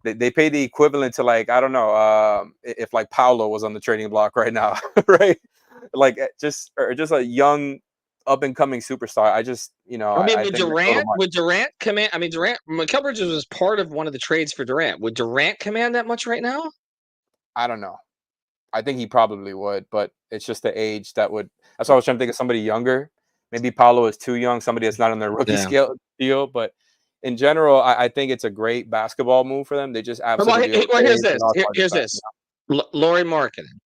they paid the equivalent to like I don't know if like Paolo was on the trading block right now, right? Like just a young up and coming superstar. I just, I mean, would Durant command? I mean, Mikal Bridges was part of one of the trades for Durant. Would Durant command that much right now? I don't know. I think he probably would, but it's just the age that would. That's why I was trying to think of somebody younger. Maybe Paolo is too young. Somebody that's not on their rookie scale deal. But in general, I think it's a great basketball move for them. They just absolutely. Well, here's this. Here's this. Lauri Markkanen.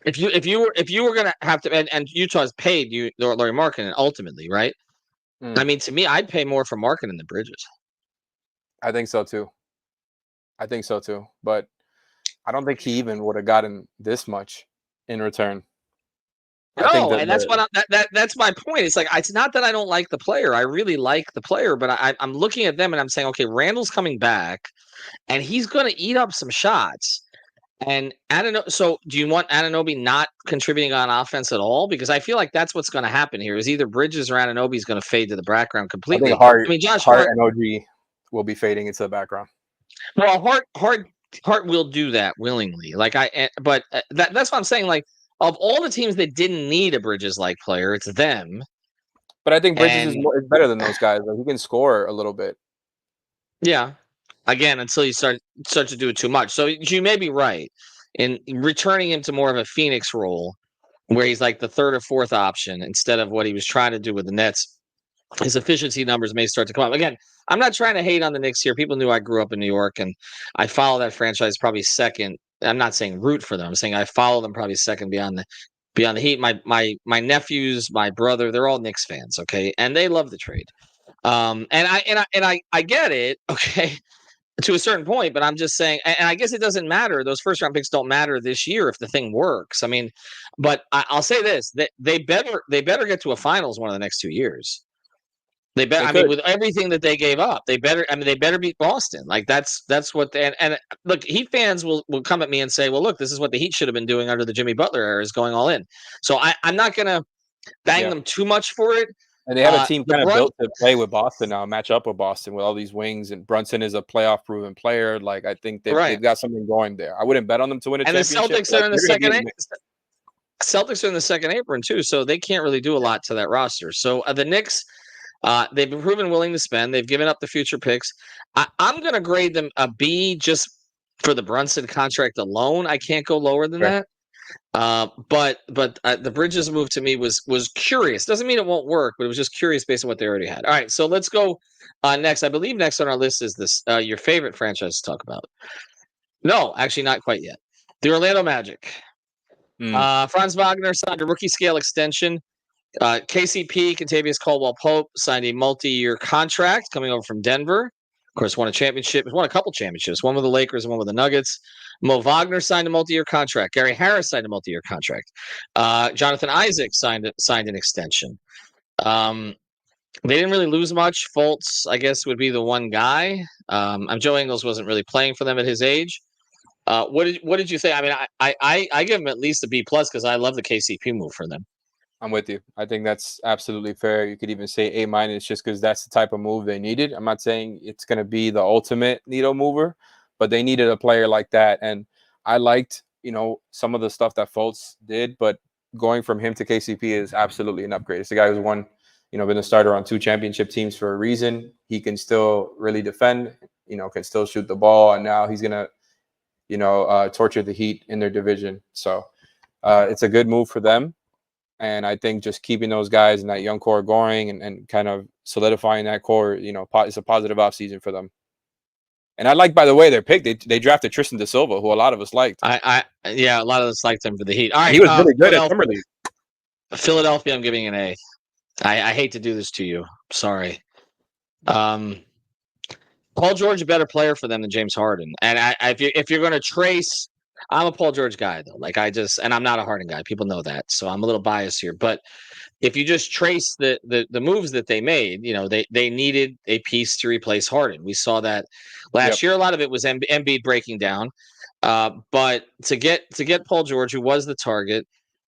If you were gonna have to, and Utah's paid you Lauri Markkanen ultimately, right? I mean, to me, I'd pay more for Markkanen than Bridges. I think so too. But I don't think he even would have gotten this much in return. No, and that's what that's my point. It's like it's not that I don't like the player. I really like the player, but I'm looking at them and I'm saying, okay, Randall's coming back, and he's going to eat up some shots. And so do you want Anunoby not contributing on offense at all? Because I feel like that's what's going to happen here. Is either Bridges or Anunoby is going to fade to the background completely. I think Hart and OG will be fading into the background. Well, Hart will do that willingly. But that's what I'm saying. Like of all the teams that didn't need a Bridges-like player, it's them. But I think Bridges is better than those guys. Like, he can score a little bit. Yeah. Again, until you start to do it too much. So you may be right in returning him to more of a Phoenix role where he's like the third or fourth option instead of what he was trying to do with the Nets. His efficiency numbers may start to come up. Again, I'm not trying to hate on the Knicks here. People knew I grew up in New York and I follow that franchise probably second. I'm not saying root for them. I'm saying I follow them probably second beyond the Heat. My nephews, my brother, they're all Knicks fans, okay? And they love the trade. And I get it, okay? To a certain point, but I'm just saying, and I guess it doesn't matter. Those first round picks don't matter this year if the thing works. I mean, but I'll say this: that they better get to a finals one of the next 2 years. They better. I mean, with everything that they gave up, they better. I mean, they better beat Boston. Like that's what. And look, Heat fans will come at me and say, "Well, look, this is what the Heat should have been doing under the Jimmy Butler era, is going all in." So I'm not gonna bang them too much for it. And they have a team kind of built to play with Boston now, match up with Boston with all these wings. And Brunson is a playoff-proven player. Like I think they've got something going there. I wouldn't bet on them to win a championship. And the Celtics are in the second. Celtics are in the second apron too, so they can't really do a lot to that roster. So the Knicks, they've been proven willing to spend. They've given up the future picks. I'm going to grade them a B just for the Brunson contract alone. I can't go lower than that. But the Bridges move to me was curious. Doesn't mean it won't work, but it was just curious based on what they already had. All right, so let's go next. I believe next on our list is this your favorite franchise to talk about. No, actually not quite yet. The Orlando Magic. Franz Wagner signed a rookie scale extension. KCP, Kentavious Caldwell-Pope, signed a multi-year contract coming over from Denver. Of course, won a couple championships, one with the Lakers and one with the Nuggets. Mo Wagner signed a multi-year contract. Gary Harris signed a multi-year contract. Jonathan Isaac signed an extension. They didn't really lose much. Fultz, I guess, would be the one guy. Joe Ingles wasn't really playing for them at his age. What did you think? I mean, I give him at least a B plus because I love the KCP move for them. I'm with you. I think that's absolutely fair. You could even say A minus just because that's the type of move they needed. I'm not saying it's going to be the ultimate needle mover, but they needed a player like that. And I liked, some of the stuff that Fultz did, but going from him to KCP is absolutely an upgrade. It's the guy who's won, been a starter on 2 championship teams for a reason. He can still really defend, can still shoot the ball. And now he's going to, torture the Heat in their division. So it's a good move for them. And I think just keeping those guys in that young core going and kind of solidifying that core, it's a positive offseason for them. And I like, by the way, their pick. They drafted Tristan Da Silva, who a lot of us liked. Yeah, a lot of us liked him for the Heat. All right, he was really good at Summer League. Philadelphia, I'm giving an A. I hate to do this to you. Sorry. Paul George a better player for them than James Harden. And if you're going to trace, I'm a Paul George guy though. And I'm not a Harden guy. People know that, so I'm a little biased here. But if you just trace the moves that they made, they needed a piece to replace Harden. We saw that last year. A lot of it was Embiid breaking down. But to get Paul George, who was the target,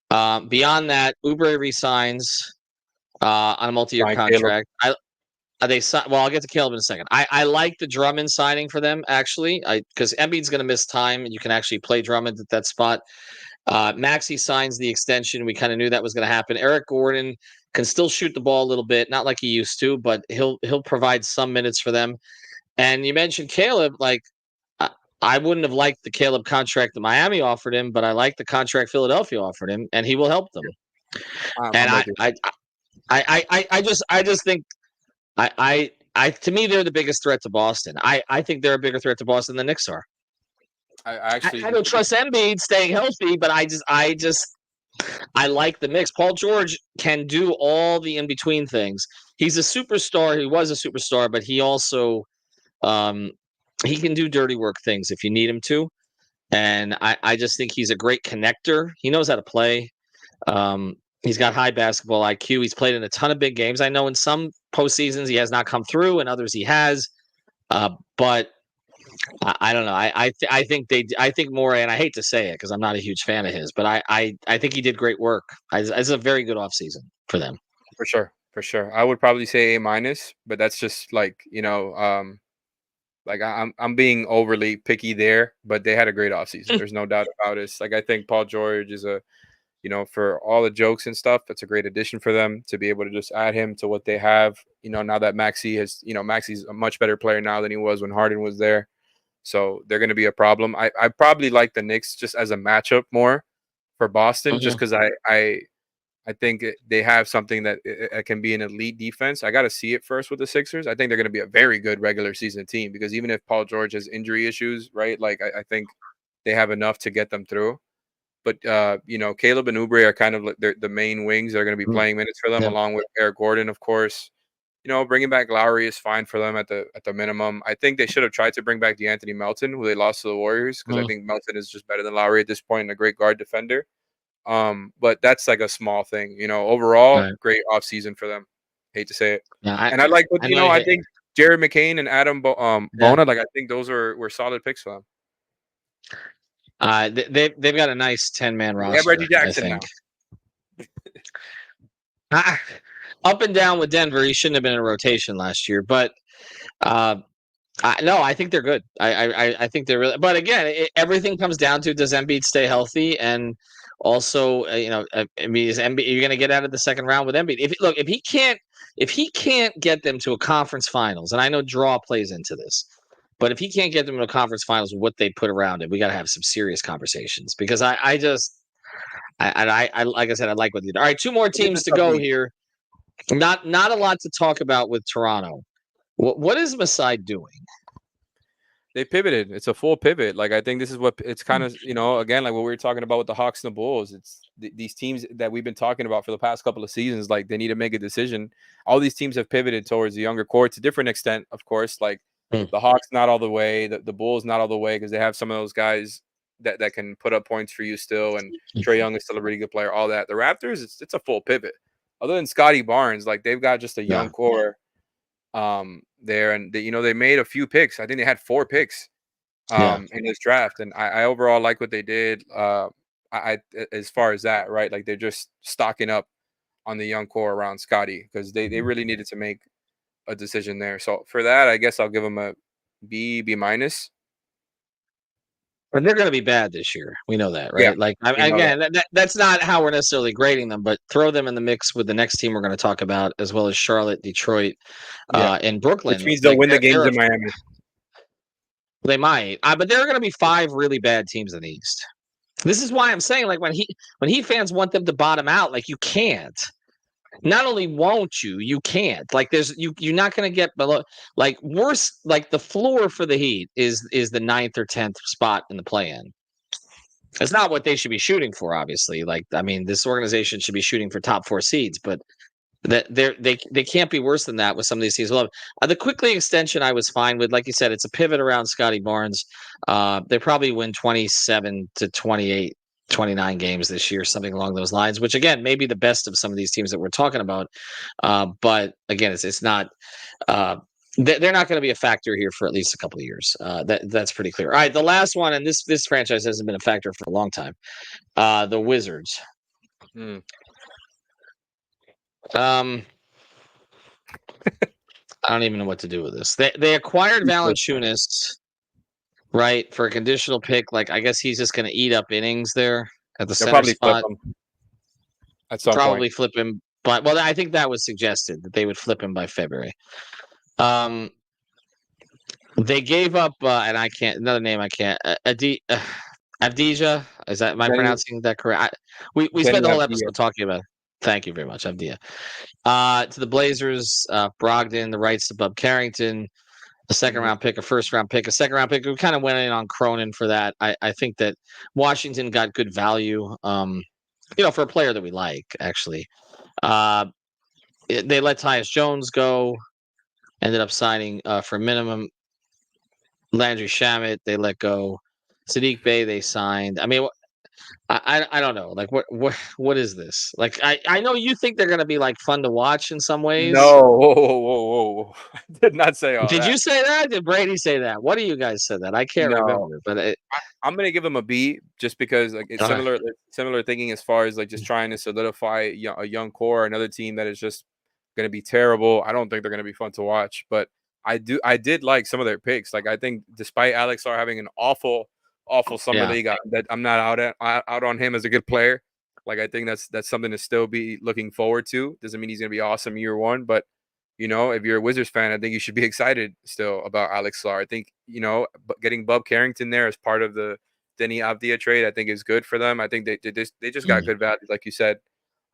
beyond that, Oubre resigns on a multi-year contract. I'll get to Kel'el in a second. I like the Drummond signing for them, actually, because Embiid's going to miss time, and you can actually play Drummond at that spot. Maxey signs the extension. We kind of knew that was going to happen. Eric Gordon can still shoot the ball a little bit, not like he used to, but he'll provide some minutes for them. And you mentioned Caleb. I wouldn't have liked the Caleb contract that Miami offered him, but I like the contract Philadelphia offered him, and he will help them. I just think. To me, they're the biggest threat to Boston. I think they're a bigger threat to Boston than the Knicks are. I don't trust Embiid staying healthy, but I like the Knicks. Paul George can do all the in between things. He's a superstar. He was a superstar, but he also he can do dirty work things if you need him to. And I just think he's a great connector. He knows how to play. He's got high basketball IQ. He's played in a ton of big games. I know in some postseasons he has not come through, and others he has. But I don't know. I think more, and I hate to say it because I'm not a huge fan of his, but I think he did great work. It's a very good offseason for them. For sure. I would probably say A minus, but that's just I'm being overly picky there, but they had a great offseason. There's no doubt about it. I think Paul George is for all the jokes and stuff, that's a great addition for them to be able to just add him to what they have. Now that Maxey's a much better player now than he was when Harden was there. So they're going to be a problem. I probably like the Knicks just as a matchup more for Boston, just because I think they have something that can be an elite defense. I got to see it first with the Sixers. I think they're going to be a very good regular season team because even if Paul George has injury issues, right, I think they have enough to get them through. But, Caleb and Oubre are kind of the main wings that are going to be playing minutes for them, along with Eric Gordon, of course. Bringing back Lowry is fine for them at the minimum. I think they should have tried to bring back DeAnthony Melton, who they lost to the Warriors, because I think Melton is just better than Lowry at this point and a great guard defender. But that's like a small thing. Overall, great offseason for them. Hate to say it. I like what I think Jared McCain and Adam Bona, I think those were solid picks for them. They've got a nice 10-man roster. Yeah, Reggie Jackson now. Up and down with Denver. He shouldn't have been in rotation last year, but no, I think they're good. I think they're really. But again, everything comes down to does Embiid stay healthy, and also is Embiid, you're going to get out of the second round with Embiid. If he can't get them to a conference finals, and I know draw plays into this. But if he can't get them to a conference finals with what they put around it, we got to have some serious conversations because I like I said, I like what they did. All right, 2 more teams to go here. Not a lot to talk about with Toronto. What is Masai doing? They pivoted. It's a full pivot. I think this is what it's kind of, again, like what we were talking about with the Hawks and the Bulls. It's these teams that we've been talking about for the past couple of seasons. They need to make a decision. All these teams have pivoted towards the younger core to a different extent, of course. The Hawks not all the way, the Bulls not all the way because they have some of those guys that can put up points for you still, and Trae Young is still a really good player. All that. The Raptors, it's a full pivot. other than Scotty Barnes, like they've got just a young Yeah. core there, and they made a few picks. I think they had 4 picks Yeah. in this draft, and I overall like what they did. I as far as that, right? Like they're just stocking up on the young core around Scotty because they really needed to make a decision there. So for that, I guess I'll give them a B minus. But they're going to be bad this year. We know that, Yeah, right? Like, we know that. again, that's not how we're necessarily grading them, but throw them in the mix with the next team we're going to talk about, as well as Charlotte, Detroit, Yeah, and which Brooklyn. means they'll Like, win the games in Miami. they might, but there are going to be 5 really bad teams in the East. This is why I'm saying, like, when Heat fans want them to bottom out, like, you can't. Not only won't you can't. Like, you're not going to get below. Like, worse. Like, the floor for the Heat is the 9th or 10th spot in the play-in. It's not what they should be shooting for, obviously. Like, I mean, this organization should be shooting for top 4 seeds, but that they can't be worse than that with some of these teams. Well, the quickly extension I was fine with. Like you said, it's a pivot around Scotty Barnes. They probably win 27 to 28, 29 games this year, something along those lines, which again may be the best of some of these teams that we're talking about. But again, it's not. They're not going to be a factor here for at least a couple of years. That's pretty clear. All right, the last one, and this franchise hasn't been a factor for a long time. The Wizards. I don't even know what to do with this. They acquired Valanciunas, right, for a conditional pick. Like, I guess he's just going to eat up innings there at the They'll center probably spot. flip him at some Probably point. flip him, but I think that was suggested that they would flip him by February. They gave up, and I can't. Another name I can't. Avdija. Am I pronouncing that correct? We spent the whole episode talking about. Thank you very much, Avdija. To the Blazers, Brogdon, the rights to Bub Carrington, a second round pick, a first round pick, a second round pick. We kind of went in on Cronin for that. I think that Washington got good value, for a player that we like, actually. They let Tyus Jones go, ended up signing for minimum. Landry Shamet, they let go. Sadiq Bey, they signed. I mean, I don't know. Like, what is this? Like, I know you think they're gonna be like fun to watch in some ways. No, whoa. I did not say all Did that. you say that? Did Brady say that? What do you guys said that? I can't remember. But I'm gonna give him a B just because like it's similar thinking as far as like just trying to solidify a young core, another team that is just gonna be terrible. I don't think they're gonna be fun to watch, but I did like some of their picks. Like I think despite Alex R having an awful summer league, that I'm not out on him as a good player. Like I think that's something to still be looking forward to. Doesn't mean he's gonna be awesome year 1, but if you're a Wizards fan, I think you should be excited still about Alex Lar. I think, getting Bub Carrington there as part of the Denny Avdia trade, I think is good for them. I think they just got good value, like you said,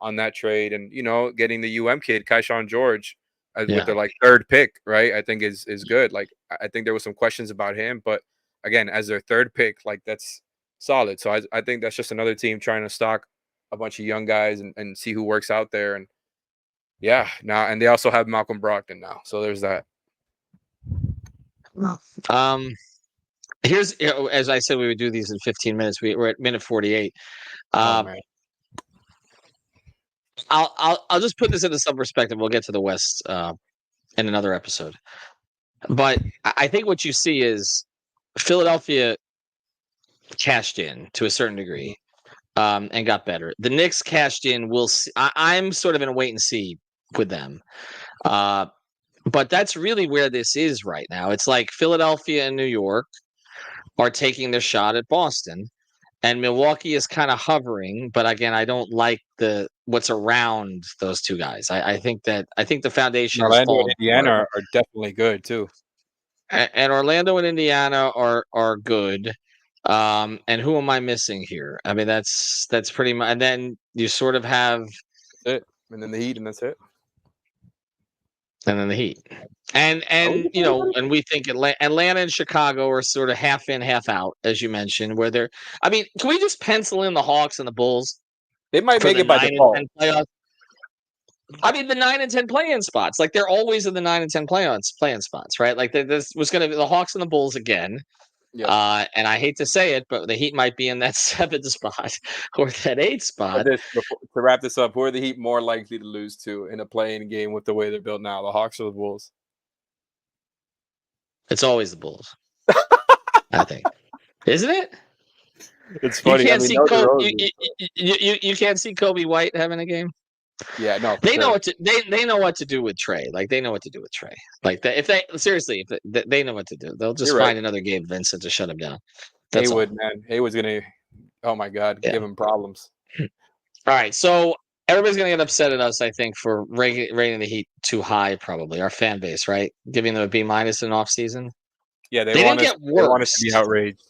on that trade. And, getting the kid, Kaishawn George, with their like 3rd pick, right, I think is good. Like, I think there was some questions about him, but again, as their 3rd pick, like that's solid. So I think that's just another team trying to stock a bunch of young guys and see who works out there. And yeah, now and they also have Malcolm Brogdon now, so there's that. Here's as I said, we would do these in 15 minutes. We're at minute 48. Man. I'll just put this into some perspective. We'll get to the West in another episode. But I think what you see is Philadelphia cashed in to a certain degree and got better. The Knicks cashed in. We'll see. I'm sort of in a wait and see with them. But that's really where this is right now. It's like Philadelphia and New York are taking their shot at Boston, and Milwaukee is kind of hovering. But again, I don't like what's around those two guys. I think the foundation is Orlando and Indiana are definitely good too. And Orlando and Indiana are good. And who am I missing here? I mean, that's pretty much. And then you sort of have that's it, and then the Heat, and that's it. And then the Heat, and and we think Atlanta and Chicago are sort of half in, half out, as you mentioned. Where they're, I mean, can we just pencil in the Hawks and the Bulls? They might make it by default. I mean, the 9 and 10 play-in spots, like they're always in the 9 and 10 play-in spots, right? Like this was going to be the Hawks and the Bulls again. Yes. And I hate to say it, but the Heat might be in that 7th spot or that 8th spot. To wrap this up, who are the Heat more likely to lose to in a playing game with the way they're built now, the Hawks or the Bulls? It's always the Bulls, I think, isn't it? It's You funny. I can't mean, see no Kobe. DeRozan. You can't see Kobe White having a game. Yeah, no, for They know sure. what to they know what to do with Trey. Like they know what to do with Trey. Like if they seriously, if they know what to do. They'll just You're right. find another Gabe Vincent to shut him down. That's Haywood, all. man. Haywood's gonna. Oh my God, Yeah. give him problems. All right, so everybody's gonna get upset at us, I think, for rating the Heat too high. Probably our fan base, right? Giving them a B- in off season. Yeah, They didn't get They want us to be worse. outraged.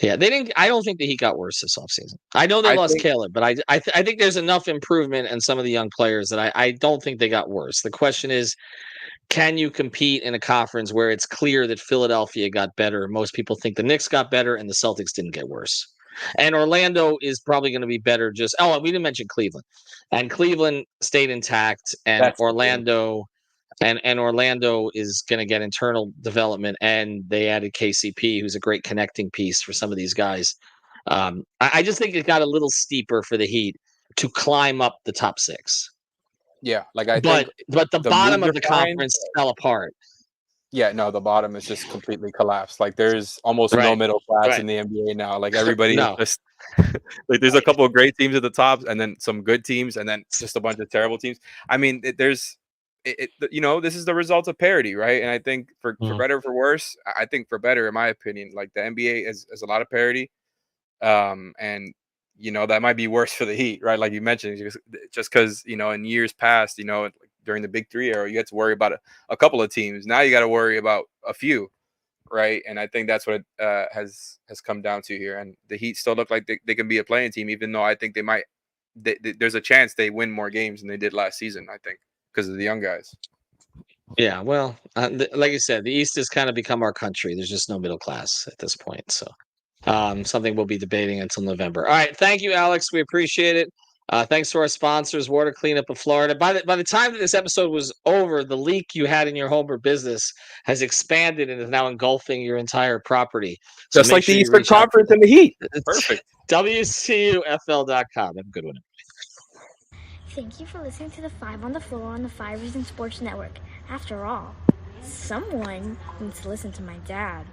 Yeah, they didn't. I don't think the Heat got worse this offseason. I know they I lost think Kel'el, but I think there's enough improvement in some of the young players that I don't think they got worse. The question is, can you compete in a conference where it's clear that Philadelphia got better? Most people think the Knicks got better and the Celtics didn't get worse. And Orlando is probably going to be better. We didn't mention Cleveland, and Cleveland stayed intact, and that's the thing. Orlando is going to get internal development, and they added KCP, who's a great connecting piece for some of these guys. I just think it got a little steeper for the Heat to climb up the top 6. Yeah, like I think But the the bottom moves of are the fine. conference fell apart. Yeah, no, the bottom is just completely collapsed. Like there's almost no Right. middle class Right. in the NBA now. Like everybody is No. just like there's a couple of great teams at the top, and then some good teams, and then just a bunch of terrible teams. I mean, this is the result of parity, right? And I think for better or for worse, I think for better, in my opinion, like the NBA has a lot of parity, and that might be worse for the Heat, right? Like you mentioned, just because in years past, during the Big Three era, you had to worry about a couple of teams. Now you got to worry about a few, right? And I think that's what it has come down to here. And the Heat still look like they can be a playing team, even though I think they might. There's a chance they win more games than they did last season. I think because of the young guys. Yeah, well, like you said, the East has kind of become our country. There's just no middle class at this point. So something we'll be debating until November. All right. Thank you, Alex. We appreciate it. Thanks to our sponsors, Water Cleanup of Florida. By the time that this episode was over, the leak you had in your home or business has expanded and is now engulfing your entire property. So just like the Eastern Conference and the Heat. Perfect. WCUFL.com. Have a good one. Thank you for listening to the 5 on the Floor on the 5 Reasons Sports Network. After all, someone needs to listen to my dad.